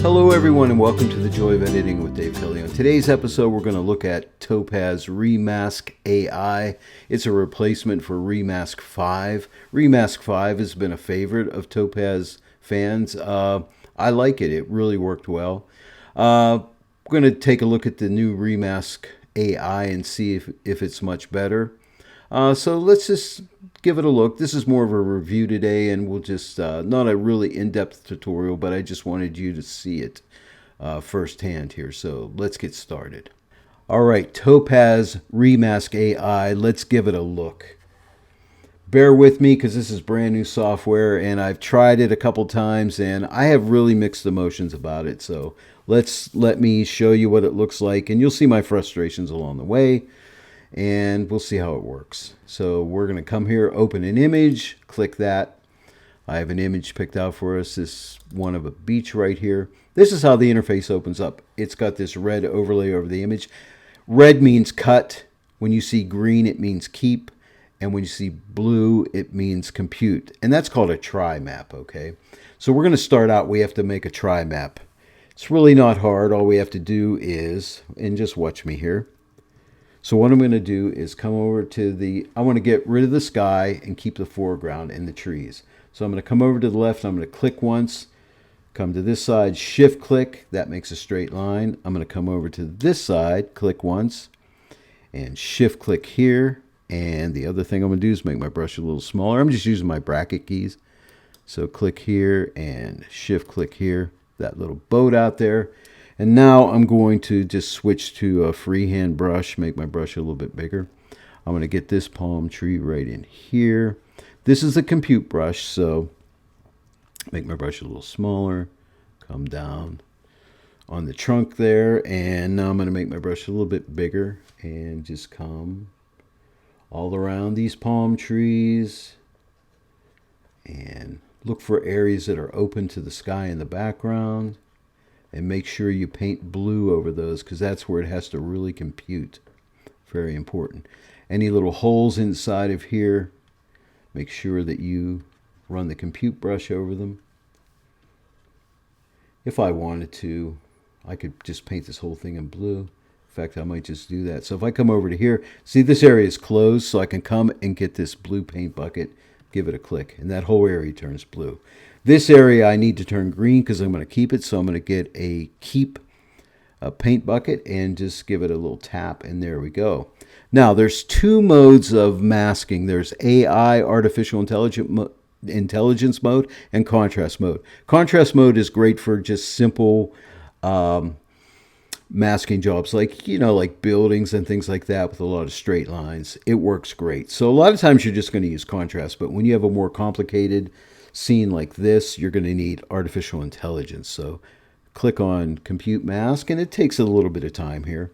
Hello everyone and welcome to the Joy of Editing with Dave Kelly. On today's episode we're going to look at Topaz Remask AI. It's a replacement for Remask 5. Remask 5 has been a favorite of Topaz fans. I like it. It really worked well. We're going to take a look at the new Remask AI and see if it's much better. So let's just give it a look. This is more of a review today, and we'll just, not a really in-depth tutorial, but I just wanted you to see it firsthand here. So let's get started. All right, Topaz Remask AI, let's give it a look. Bear with me because this is brand new software, and I've tried it a couple times, and I have really mixed emotions about it. So let me show you what it looks like, and you'll see my frustrations along the way. And we'll see how it works. So we're going to come here, open an image, click that. I have an image picked out for us, this one of a beach right here. This is how the interface opens up. It's got this red overlay over the image. Red means cut. When you see green, it means keep. And when you see blue, it means compute. And that's called a try map, okay? So we're going to start out, we have to make a try map. It's really not hard. All we have to do is, and just watch me here. So what I'm going to do is come over to I want to get rid of the sky and keep the foreground and the trees. So I'm going to come over to the left. I'm going to click once, come to this side, shift click. That makes a straight line. I'm going to come over to this side, click once, and shift click here. And the other thing I'm going to do is make my brush a little smaller. I'm just using my bracket keys. So click here and shift click here. That little boat out there. And now I'm going to just switch to a freehand brush, make my brush a little bit bigger. I'm going to get this palm tree right in here. This is a compute brush, so make my brush a little smaller, come down on the trunk there, and now I'm going to make my brush a little bit bigger and just come all around these palm trees and look for areas that are open to the sky in the background. And make sure you paint blue over those because that's where it has to really compute. Very important. Any little holes inside of here, make sure that you run the compute brush over them. If I wanted to, I could just paint this whole thing in blue. In fact, I might just do that. So if I come over to here, see this area is closed, so I can come and get this blue paint bucket, give it a click, and that whole area turns blue. This area I need to turn green because I'm going to keep it, so I'm going to get a keep paint bucket and just give it a little tap, and there we go. Now, there's two modes of masking. There's AI, artificial intelligence mode, and contrast mode. Contrast mode is great for just simple masking jobs, like, like buildings and things like that with a lot of straight lines. It works great. So a lot of times you're just going to use contrast, but when you have a more complicated scene like this, you're going to need artificial intelligence. So click on compute mask, and it takes a little bit of time here.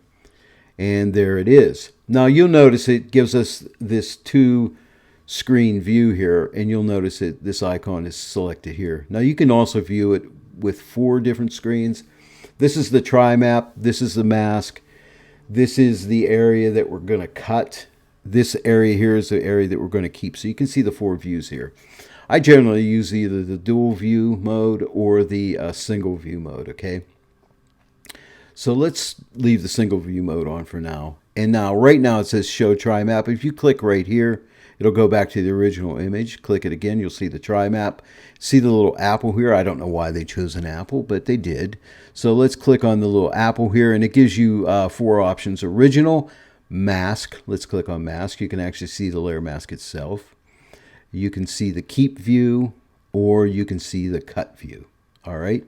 And there it is. Now you'll notice it gives us this two screen view here, and you'll notice that this icon is selected here. Now you can also view it with 4 different screens. This is the try map. This is the mask. This is the area that we're going to cut. This area here is the area that we're going to keep. So you can see the 4 views here. I generally use either the dual view mode or the single view mode, okay? So let's leave the single view mode on for now. And now, right now it says show try map. If you click right here, it'll go back to the original image. Click it again, you'll see the try map. See the little apple here? I don't know why they chose an apple, but they did. So let's click on the little apple here, and it gives you 4 options. Original, mask. Let's click on mask. You can actually see the layer mask itself. You can see the keep view, or you can see the cut view. All right.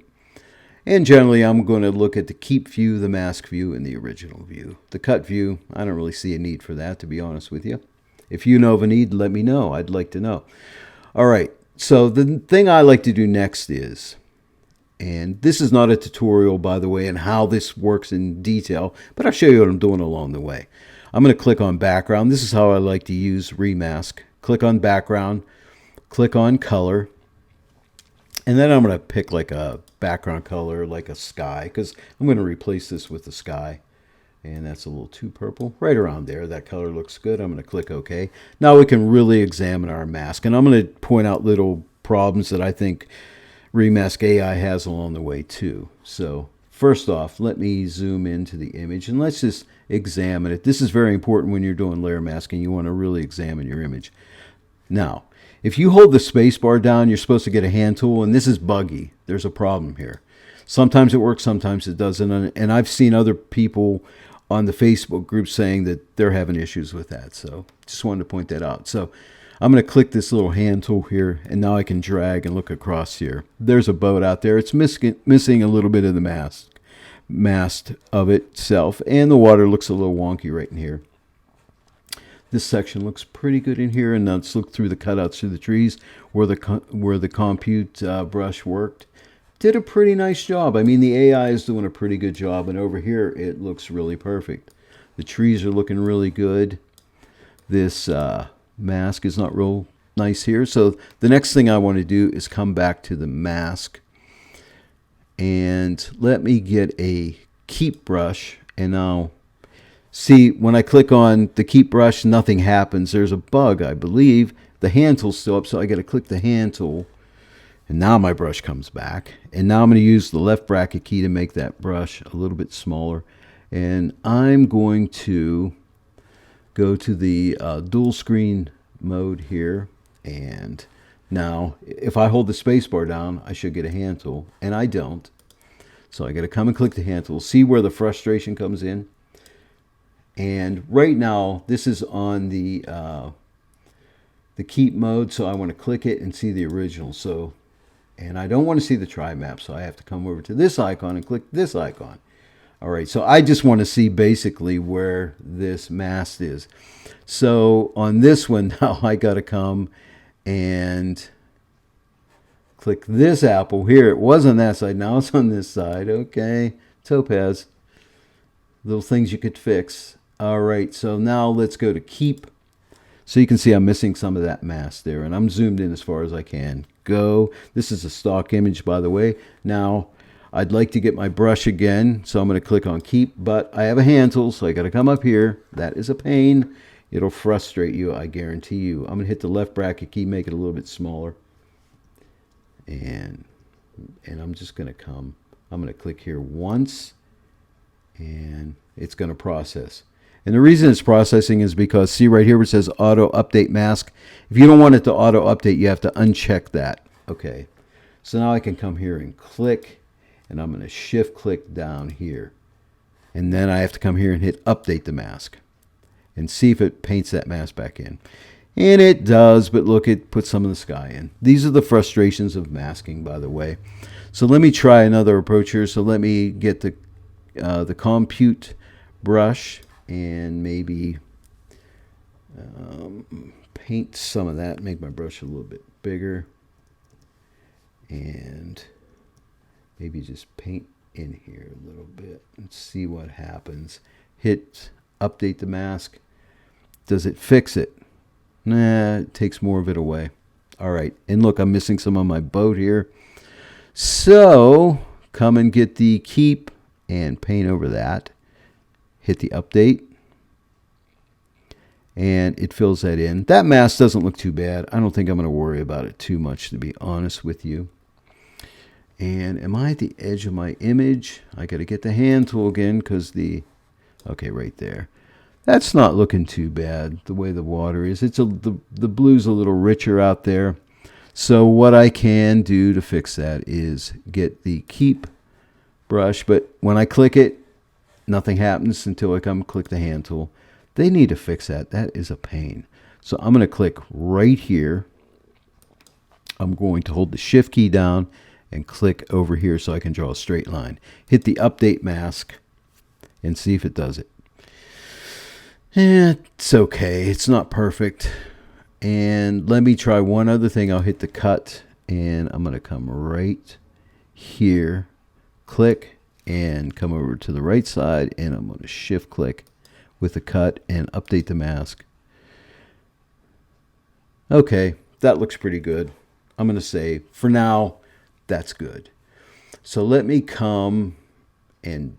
And generally, I'm going to look at the keep view, the mask view, and the original view. The cut view, I don't really see a need for that, to be honest with you. If you know of a need, let me know. I'd like to know. All right. So the thing I like to do next is, and this is not a tutorial, by the way, on how this works in detail, but I'll show you what I'm doing along the way. I'm going to click on background. This is how I like to use Remask. Click on background, click on color, and then I'm going to pick like a background color, like a sky, because I'm going to replace this with the sky. And that's a little too purple. Right around there. That color looks good. I'm going to click OK. Now we can really examine our mask. And I'm going to point out little problems that I think Remask AI has along the way too. So first off, let me zoom into the image and let's just examine it. This is very important when you're doing layer masking. You want to really examine your image. Now, if you hold the space bar down, you're supposed to get a hand tool, and this is buggy. There's a problem here. Sometimes it works, sometimes it doesn't. And I've seen other people on the Facebook group saying that they're having issues with that. So just wanted to point that out. So I'm going to click this little hand tool here, and now I can drag and look across here. There's a boat out there. It's missing a little bit of the mast of itself, and the water looks a little wonky right in here. This section looks pretty good in here, and let's look through the cutouts through the trees where the compute brush worked. Did a pretty nice job. I mean, the AI is doing a pretty good job, and over here it looks really perfect. The trees are looking really good. This mask is not real nice here. So the next thing I want to do is come back to the mask, and let me get a keep brush, and now see, when I click on the keep brush, nothing happens. There's a bug, I believe. The hand tool's still up, so I got to click the hand tool. And now my brush comes back. And now I'm going to use the left bracket key to make that brush a little bit smaller. And I'm going to go to the dual screen mode here. And now, if I hold the space bar down, I should get a hand tool. And I don't. So I got to come and click the hand tool. See where the frustration comes in? And right now, this is on the keep mode, so I want to click it and see the original. So, and I don't want to see the tri map, so I have to come over to this icon and click this icon. All right, so I just want to see basically where this mast is. So on this one now, I got to come and click this apple here. It was on that side, now it's on this side. Okay, Topaz. Little things you could fix. All right, so now let's go to keep. So you can see I'm missing some of that mask there, and I'm zoomed in as far as I can go. This is a stock image, by the way. Now, I'd like to get my brush again, so I'm going to click on keep, but I have a hand tool, so I got to come up here. That is a pain. It'll frustrate you, I guarantee you. I'm going to hit the left bracket key, make it a little bit smaller. And I'm just going to come. I'm going to click here once, and it's going to process. And the reason it's processing is because, see right here where it says auto update mask. If you don't want it to auto update, you have to uncheck that. Okay, so now I can come here and click, and I'm going to shift click down here. And then I have to come here and hit update the mask and see if it paints that mask back in. And it does, but look, it puts some of the sky in. These are the frustrations of masking, by the way. So let me try another approach here. So let me get the compute brush and maybe paint some of that, make my brush a little bit bigger, and maybe just paint in here a little bit and see what happens. Hit update the mask. Does it fix it? Nah, it takes more of it away. All right, and look, I'm missing some on my boat here. So come and get the keep and paint over that. Hit the update, and it fills that in. That mask doesn't look too bad. I don't think I'm going to worry about it too much, to be honest with you. And am I at the edge of my image? I got to get the hand tool again because okay, right there. That's not looking too bad, the way the water is. The blue's a little richer out there. So what I can do to fix that is get the keep brush, but when I click it, nothing happens until I come click the hand tool. They need to fix that. That is a pain. So I'm going to click right here. I'm going to hold the shift key down and click over here so I can draw a straight line. Hit the update mask and see if it does it. It's okay. It's not perfect. And let me try one other thing. I'll hit the cut, and I'm going to come right here, click, and come over to the right side, and I'm going to shift click with the cut and update the mask. Okay, that looks pretty good. I'm going to say, for now, that's good. So let me come and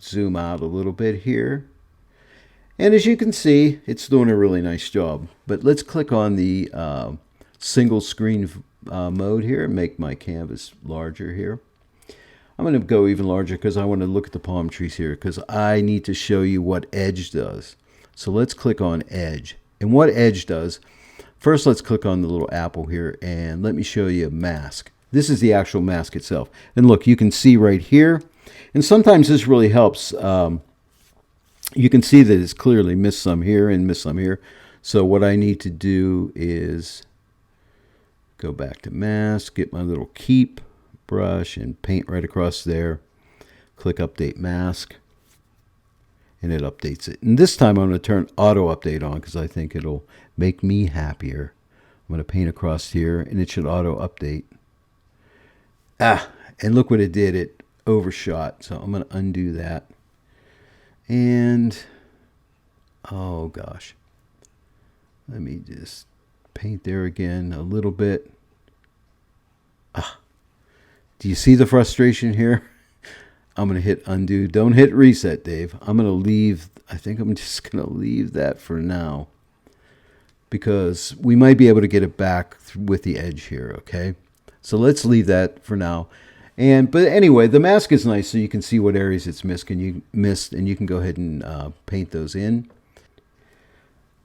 zoom out a little bit here. And as you can see, it's doing a really nice job. But let's click on the single screen mode here and make my canvas larger here. I'm going to go even larger because I want to look at the palm trees here because I need to show you what edge does. So let's click on edge. And what edge does, first let's click on the little apple here and let me show you a mask. This is the actual mask itself. And look, you can see right here, and sometimes this really helps. You can see that it's clearly missed some here and missed some here. So what I need to do is go back to mask, get my little keep brush and paint right across there. Click update mask and it updates it. And this time I'm going to turn auto update on because I think it'll make me happier. I'm going to paint across here and it should auto update. And look what it did. It overshot. So I'm going to undo that. And oh gosh. Let me just paint there again a little bit. Do you see the frustration here? I'm going to hit undo. Don't hit reset, Dave. I'm going to leave. I think I'm just going to leave that for now because we might be able to get it back with the edge here, okay? So let's leave that for now. But anyway, the mask is nice so you can see what areas it's missed and you can go ahead and paint those in.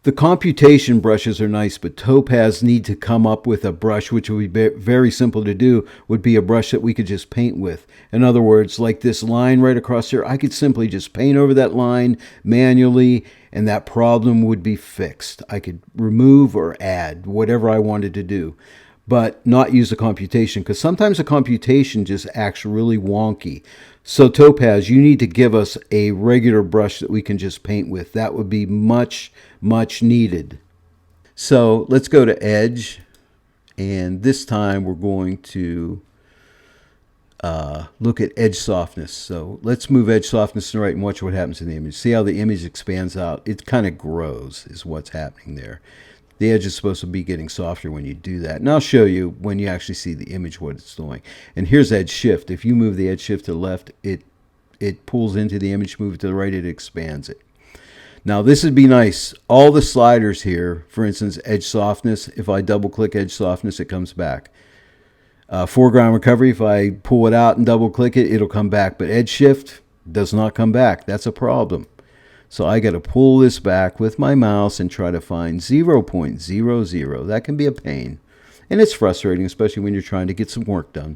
The computation brushes are nice, but Topaz need to come up with a brush, which would be very simple to do, would be a brush that we could just paint with. In other words, like this line right across here, I could simply just paint over that line manually, and that problem would be fixed. I could remove or add whatever I wanted to do, but not use a computation, because sometimes a computation just acts really wonky. So Topaz, you need to give us a regular brush that we can just paint with. That would be much, much needed. So let's go to edge, and this time we're going to look at edge softness. So let's move edge softness to the right and watch what happens in the image. See how the image expands out? It kind of grows is what's happening there. The edge is supposed to be getting softer when you do that. And I'll show you when you actually see the image what it's doing. And here's edge shift. If you move the edge shift to the left, it pulls into the image. Move it to the right, it expands it. Now this would be nice. All the sliders here, for instance, edge softness, if I double click edge softness, it comes back. Foreground recovery, if I pull it out and double click it, it'll come back. But edge shift does not come back. That's a problem. So I got to pull this back with my mouse and try to find 0.00. That can be a pain. And it's frustrating, especially when you're trying to get some work done.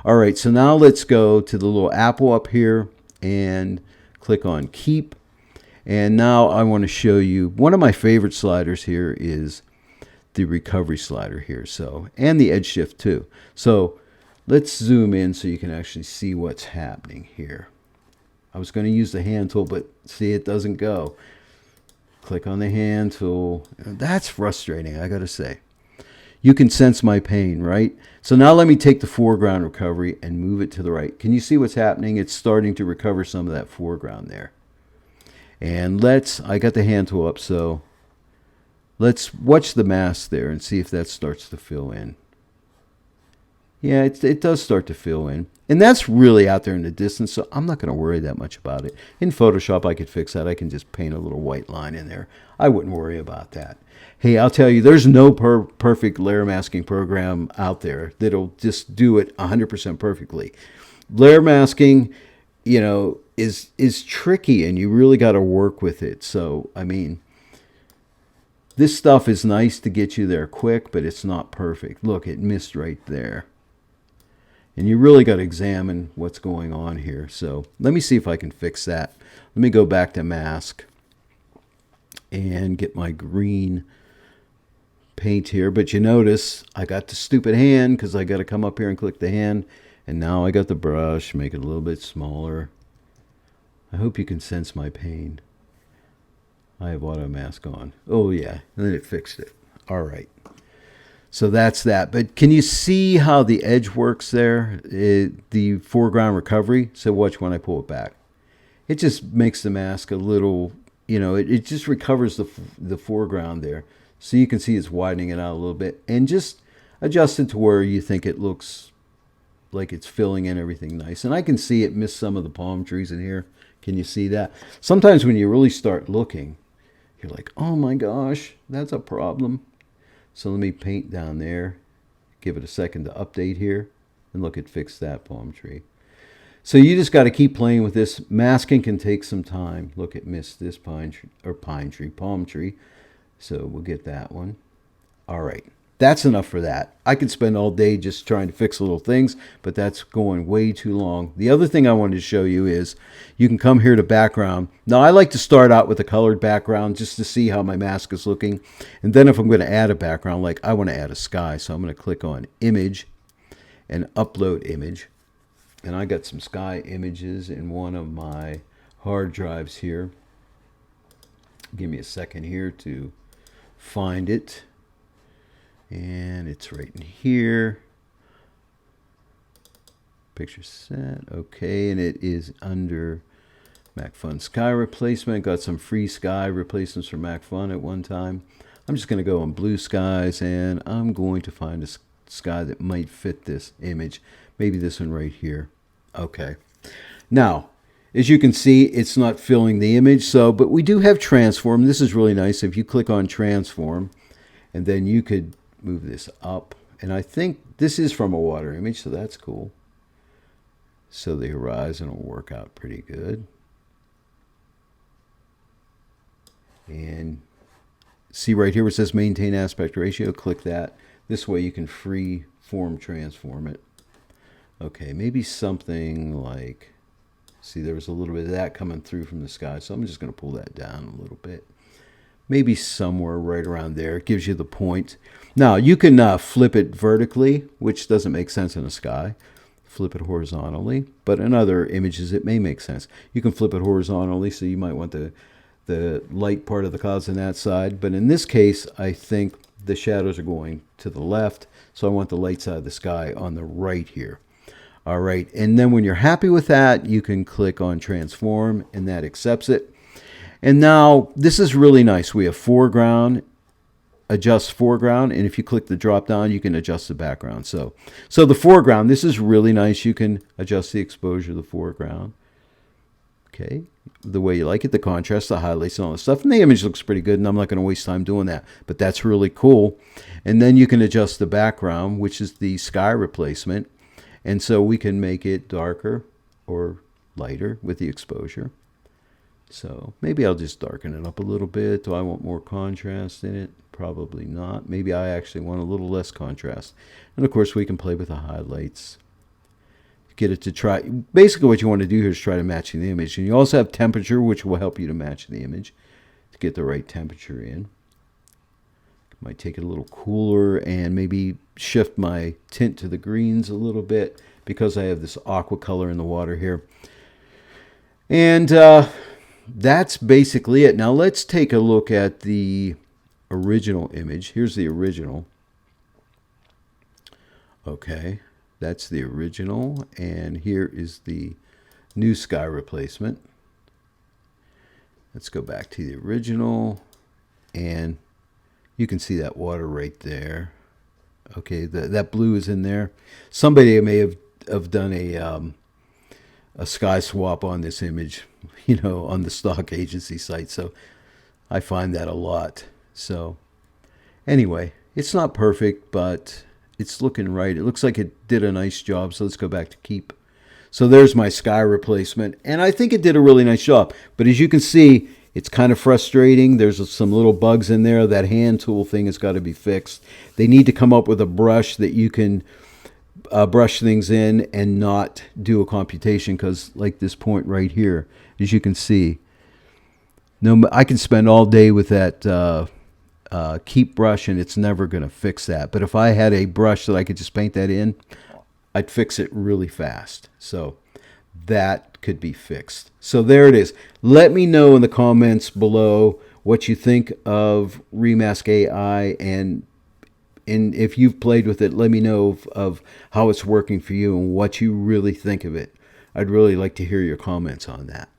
All right, so now let's go to the little apple up here and click on keep. And now I want to show you one of my favorite sliders here is the recovery slider here. So, and the edge shift too. So let's zoom in so you can actually see what's happening here. I was going to use the hand tool, but see, it doesn't go. Click on the hand tool. That's frustrating, I got to say. You can sense my pain, right? So now let me take the foreground recovery and move it to the right. Can you see what's happening? It's starting to recover some of that foreground there. And I got the hand tool up, so let's watch the mask there and see if that starts to fill in. Yeah, it does start to fill in. And that's really out there in the distance, so I'm not going to worry that much about it. In Photoshop, I could fix that. I can just paint a little white line in there. I wouldn't worry about that. Hey, I'll tell you, there's no perfect layer masking program out there that'll just do it 100% perfectly. Layer masking, is tricky, and you really got to work with it. So, I mean, this stuff is nice to get you there quick, but it's not perfect. Look, it missed right there. And you really got to examine what's going on here. So let me see if I can fix that. Let me go back to mask and get my green paint here. But you notice I got the stupid hand because I got to come up here and click the hand. And now I got the brush, make it a little bit smaller. I hope you can sense my pain. I have auto mask on. Oh yeah, and then it fixed it. All right. So that's that. But can you see how the edge works there? The foreground recovery. So watch when I pull it back. It just makes the mask a little, it just recovers the foreground there. So you can see it's widening it out a little bit. And just adjust it to where you think it looks like it's filling in everything nice. And I can see it missed some of the palm trees in here. Can you see that? Sometimes when you really start looking, you're like, oh my gosh, that's a problem. So let me paint down there, give it a second to update here. And look, it fixed that palm tree. So you just got to keep playing with this. Masking can take some time. Look, it missed this palm tree. So we'll get that one. All right. That's enough for that. I could spend all day just trying to fix little things, but that's going way too long. The other thing I wanted to show you is you can come here to background. Now, I like to start out with a colored background just to see how my mask is looking. And then if I'm going to add a background, like I want to add a sky, so I'm going to click on Image and Upload Image. And I got some sky images in one of my hard drives here. Give me a second here to find it. And it's right in here. Picture set. Okay, and it is under MacFun Sky Replacement. Got some free sky replacements for MacFun at one time. I'm just going to go on blue skies, and I'm going to find a sky that might fit this image. Maybe this one right here. Okay. Now, as you can see, it's not filling the image, but we do have transform. This is really nice. If you click on transform, and then you could move this up. And I think this is from a water image, so that's cool. So the horizon will work out pretty good. And see right here where it says maintain aspect ratio, click that. This way you can free form transform it. Okay, maybe something like, see, there was a little bit of that coming through from the sky, so I'm just going to pull that down a little bit. Maybe somewhere right around there. It gives you the point. Now, you can flip it vertically, which doesn't make sense in the sky. Flip it horizontally, but in other images it may make sense. You can flip it horizontally, so you might want the light part of the clouds on that side. But in this case, I think the shadows are going to the left, so I want the light side of the sky on the right here. All right, and then when you're happy with that, you can click on Transform, and that accepts it. And now, this is really nice. We have foreground, adjust foreground, and if you click the drop down, you can adjust the background. So the foreground, this is really nice. You can adjust the exposure of the foreground. Okay, the way you like it, the contrast, the highlights, and all this stuff. And the image looks pretty good, and I'm not going to waste time doing that. But that's really cool. And then you can adjust the background, which is the sky replacement. And so we can make it darker or lighter with the exposure. So maybe I'll just darken it up a little bit. Do I want more contrast in it? Probably not. Maybe I actually want a little less contrast. And of course we can play with the highlights. Get it to try. Basically what you want to do here is try to match the image. And you also have temperature, which will help you to match the image to get the right temperature in. Might take it a little cooler and maybe shift my tint to the greens a little bit because I have this aqua color in the water here. And that's basically it. Now let's take a look at the original image. Here's the original. Okay, that's the original. And here is the new sky replacement. Let's go back to the original, and you can see that water right there. Okay, that blue is in there. Somebody may have done a sky swap on this image, on the stock agency site. So I find that a lot. So anyway, it's not perfect, but it's looking right. It looks like it did a nice job. So let's go back to keep. So there's my sky replacement, and I think it did a really nice job. But as you can see, it's kind of frustrating. There's some little bugs in there. That hand tool thing has got to be fixed. They need to come up with a brush that you can brush things in and not do a computation, because like this point right here, as you can see, I can spend all day with that keep brush, and it's never going to fix that. But if I had a brush that I could just paint that in, I'd fix it really fast. So that could be fixed. So there it is. Let me know in the comments below what you think of Remask AI, and if you've played with it, let me know of how it's working for you and what you really think of it. I'd really like to hear your comments on that.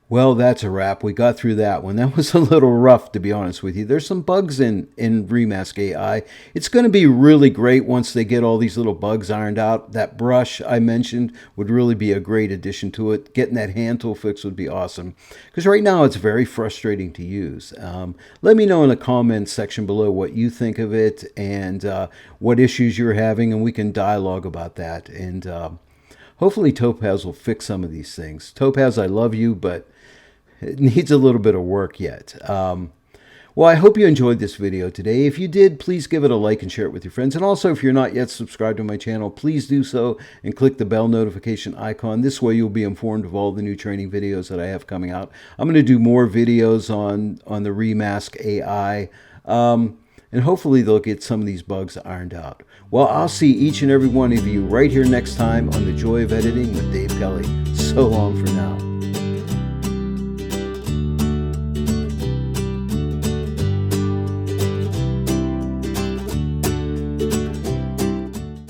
Well, that's a wrap. We got through that one. That was a little rough, to be honest with you. There's some bugs in Remask AI. It's going to be really great once they get all these little bugs ironed out. That brush I mentioned would really be a great addition to it. Getting that hand tool fix would be awesome. Because right now it's very frustrating to use. Let me know in the comments section below what you think of it and what issues you're having, and we can dialogue about that. And hopefully Topaz will fix some of these things. Topaz, I love you, but it needs a little bit of work yet. Well, I hope you enjoyed this video today. If you did, please give it a like and share it with your friends. And also, if you're not yet subscribed to my channel, please do so and click the bell notification icon. This way you'll be informed of all the new training videos that I have coming out. I'm going to do more videos on the Remask AI. And hopefully they'll get some of these bugs ironed out. Well, I'll see each and every one of you right here next time on The Joy of Editing with Dave Kelly. So long for now.